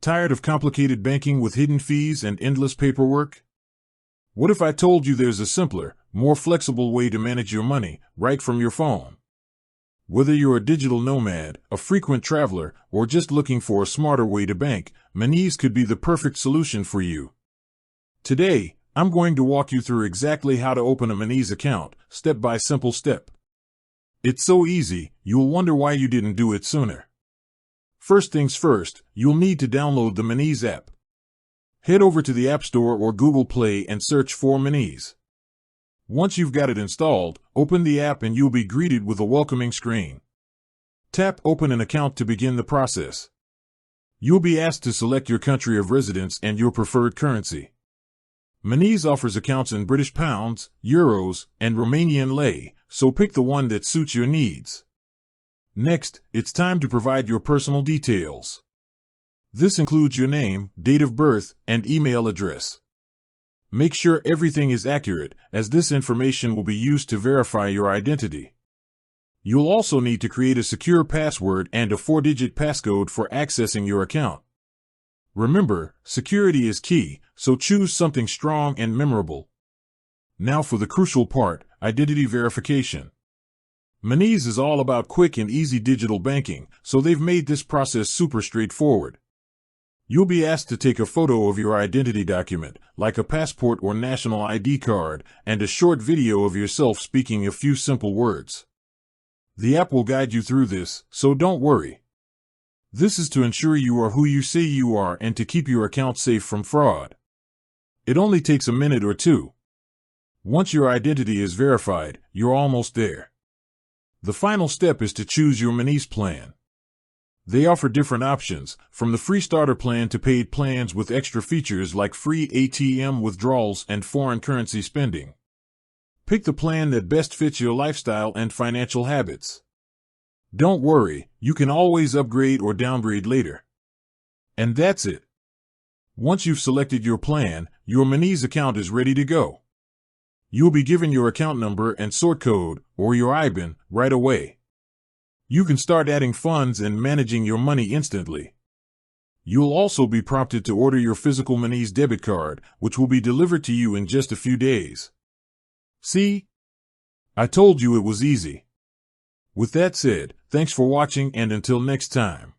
Tired of complicated banking with hidden fees and endless paperwork? What if I told you there's a simpler, more flexible way to manage your money right from your phone? Whether you're a digital nomad, a frequent traveler, or just looking for a smarter way to bank, Monese could be the perfect solution for you. Today, I'm going to walk you through exactly how to open a Monese account, step by simple step. It's so easy, you'll wonder why you didn't do it sooner. First things first, you'll need to download the Monese app. Head over to the App Store or Google Play and search for Monese. Once you've got it installed, open the app and you'll be greeted with a welcoming screen. Tap Open an account to begin the process. You'll be asked to select your country of residence and your preferred currency. Monese offers accounts in British pounds, euros, and Romanian lei, so pick the one that suits your needs. Next, it's time to provide your personal details. This includes your name, date of birth, and email address. Make sure everything is accurate, as this information will be used to verify your identity. You'll also need to create a secure password and a 4-digit passcode for accessing your account. Remember, security is key, so choose something strong and memorable. Now for the crucial part, identity verification. Monese is all about quick and easy digital banking, so they've made this process super straightforward. You'll be asked to take a photo of your identity document, like a passport or national ID card, and a short video of yourself speaking a few simple words. The app will guide you through this, so don't worry. This is to ensure you are who you say you are and to keep your account safe from fraud. It only takes a minute or two. Once your identity is verified, you're almost there. The final step is to choose your Monese plan. They offer different options, from the free starter plan to paid plans with extra features like free ATM withdrawals and foreign currency spending. Pick the plan that best fits your lifestyle and financial habits. Don't worry, you can always upgrade or downgrade later. And that's it. Once you've selected your plan, your Monese account is ready to go. You'll be given your account number and sort code, or your IBAN, right away. You can start adding funds and managing your money instantly. You'll also be prompted to order your physical Monese debit card, which will be delivered to you in just a few days. See? I told you it was easy. With that said, thanks for watching and until next time.